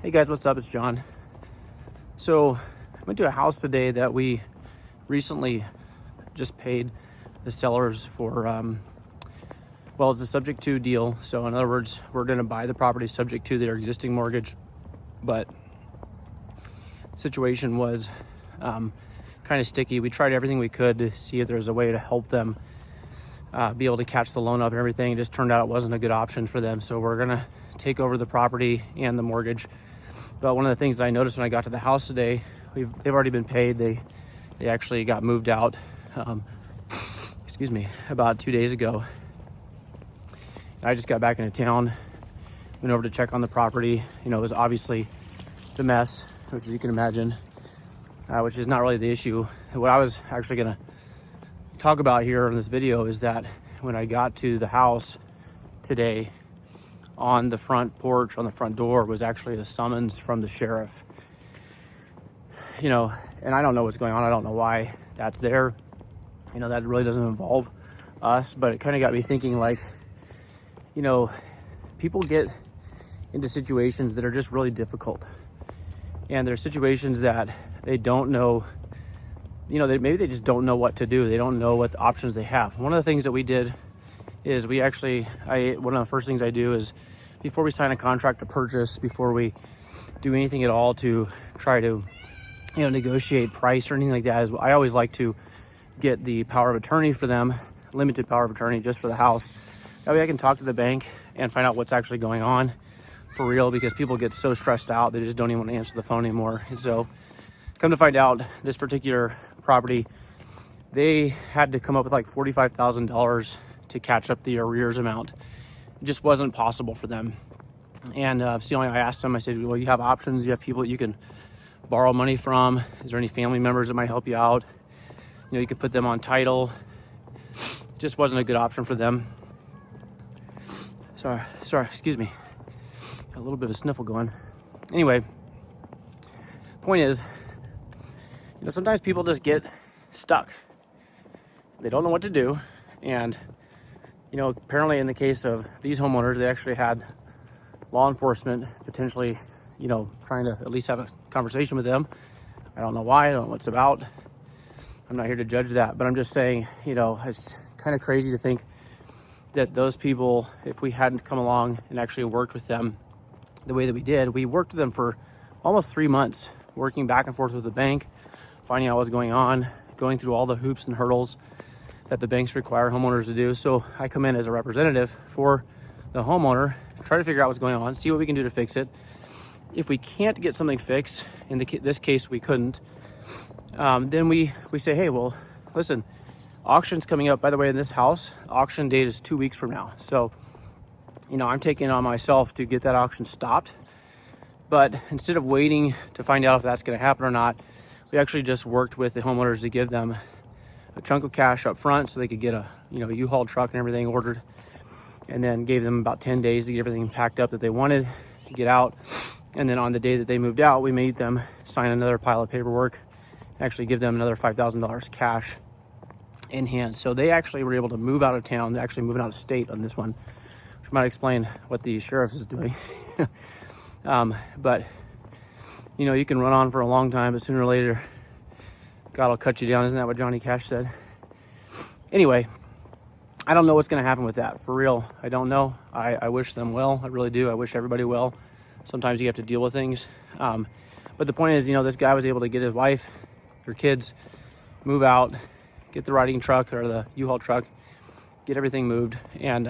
Hey guys, what's up? It's John. So I went to a house today that we recently just paid the sellers for, it's a subject to deal. So in other words, we're going to buy the property subject to their existing mortgage. But the situation was kind of sticky. We tried everything we could to see if there was a way to help them be able to catch the loan up and everything. It just turned out it wasn't a good option for them. So we're going to take over the property and the mortgage. But one of the things that I noticed when I got to the house today, they've already been paid. They actually got moved out, about 2 days ago. I just got back into town, went over to check on the property. It was it's a mess, which as you can imagine, which is not really the issue. What I was actually going to talk about here in this video is that when I got to the house today, on the front porch, on the front door, was actually a summons from the sheriff. And I don't know what's going on. I don't know why that's there. That really doesn't involve us, but it kind of got me thinking, people get into situations that are just really difficult. And there's situations that they don't know, maybe they just don't know what to do. They don't know what options they have. One of the things that we did is one of the first things I do is before we sign a contract to purchase, before we do anything at all to try to, negotiate price or anything like that, is I always like to get the power of attorney for them, limited power of attorney just for the house. That way I can talk to the bank and find out what's actually going on for real, because people get so stressed out, they just don't even want to answer the phone anymore. And so come to find out, this particular property, they had to come up with like $45,000 to catch up the arrears amount. It just wasn't possible for them. And I asked them, I said, well, you have options, you have people that you can borrow money from. Is there any family members that might help you out? You could put them on title. Just wasn't a good option for them. Sorry, excuse me. Got a little bit of a sniffle going. Anyway, point is, sometimes people just get stuck. They don't know what to do. And apparently in the case of these homeowners, they actually had law enforcement potentially, trying to at least have a conversation with them. I don't know why, I don't know what it's about. I'm not here to judge that, but I'm just saying, it's kind of crazy to think that those people, if we hadn't come along and actually worked with them the way that we did, we worked with them for almost 3 months, working back and forth with the bank, finding out what's going on, going through all the hoops and hurdles that the banks require homeowners to do. So I come in as a representative for the homeowner, try to figure out what's going on, see what we can do to fix it. If we can't get something fixed, in this case we couldn't, then we say, hey, well, listen, auction's coming up. By the way, in this house, auction date is 2 weeks from now. So, I'm taking it on myself to get that auction stopped. But instead of waiting to find out if that's going to happen or not, we actually just worked with the homeowners to give them a chunk of cash up front so they could get a U-Haul truck and everything ordered, and then gave them about 10 days to get everything packed up that they wanted to get out. And then on the day that they moved out, we made them sign another pile of paperwork, actually give them another $5,000 cash in hand. So they actually were able to move out of town. They're actually moving out of state on this one, which might explain what the sheriff is doing. But you can run on for a long time, but sooner or later God will cut you down. Isn't that what Johnny Cash said? Anyway, I don't know what's going to happen with that. For real, I don't know. I wish them well. I really do. I wish everybody well. Sometimes you have to deal with things. But the point is, this guy was able to get his wife, her kids, move out, get the riding truck or the U-Haul truck, get everything moved. And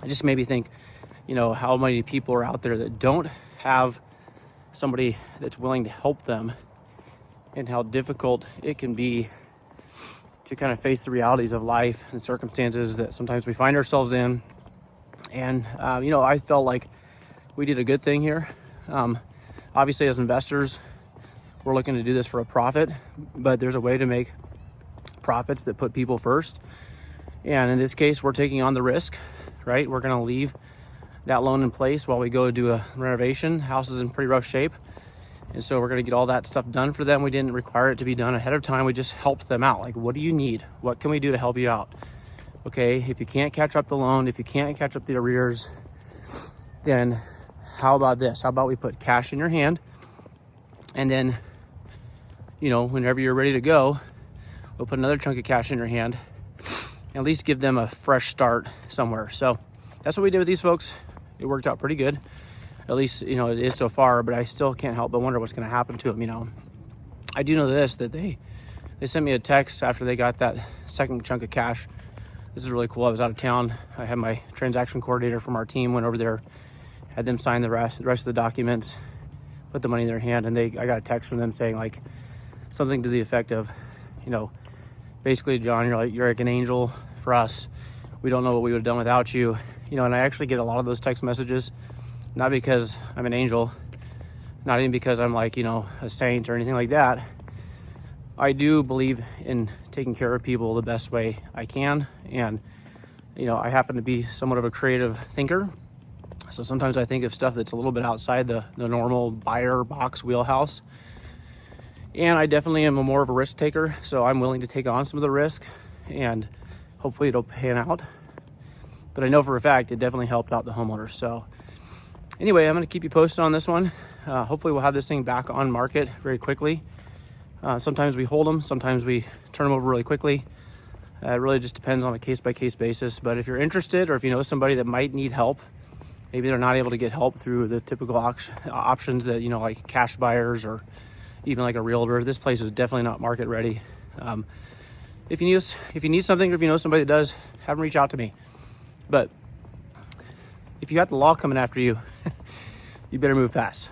it just made me think, how many people are out there that don't have somebody that's willing to help them, and how difficult it can be to kind of face the realities of life and circumstances that sometimes we find ourselves in. And, I felt like we did a good thing here. Obviously, as investors, we're looking to do this for a profit, but there's a way to make profits that put people first. And in this case, we're taking on the risk, right? We're going to leave that loan in place while we go do a renovation. House is in pretty rough shape. And so we're going to get all that stuff done for them. We didn't require it to be done ahead of time. We just helped them out. Like, what do you need? What can we do to help you out? Okay, if you can't catch up the loan, if you can't catch up the arrears, then how about this? How about we put cash in your hand, and then, you know, whenever you're ready to go, we'll put another chunk of cash in your hand, and at least give them a fresh start somewhere. So that's what we did with these folks. It worked out pretty good. At least, you know, it is so far, but I still can't help but wonder what's going to happen to them. You know, I do know this, that they sent me a text after they got that second chunk of cash. This is really cool. I was out of town. I had my transaction coordinator from our team went over there, had them sign the rest of the documents, put the money in their hand, and I got a text from them saying like something to the effect of, you know, basically, John, you're like an angel for us. We don't know what we would have done without you. You know, and I actually get a lot of those text messages, not because I'm an angel, not even because I'm like, you know, a saint or anything like that. I do believe in taking care of people the best way I can. And, you know, I happen to be somewhat of a creative thinker. So sometimes I think of stuff that's a little bit outside the normal buyer box wheelhouse. And I definitely am more of a risk taker. So I'm willing to take on some of the risk, and hopefully it'll pan out. But I know for a fact it definitely helped out the homeowners. So anyway, I'm going to keep you posted on this one. Hopefully we'll have this thing back on market very quickly. Sometimes we hold them, sometimes we turn them over really quickly. It really just depends on a case-by-case basis. But if you're interested, or if you know somebody that might need help, maybe they're not able to get help through the typical options that, you know, like cash buyers or even like a realtor, this place is definitely not market ready. If you need something, or if you know somebody that does, have them reach out to me. But if you got the law coming after you, you better move fast.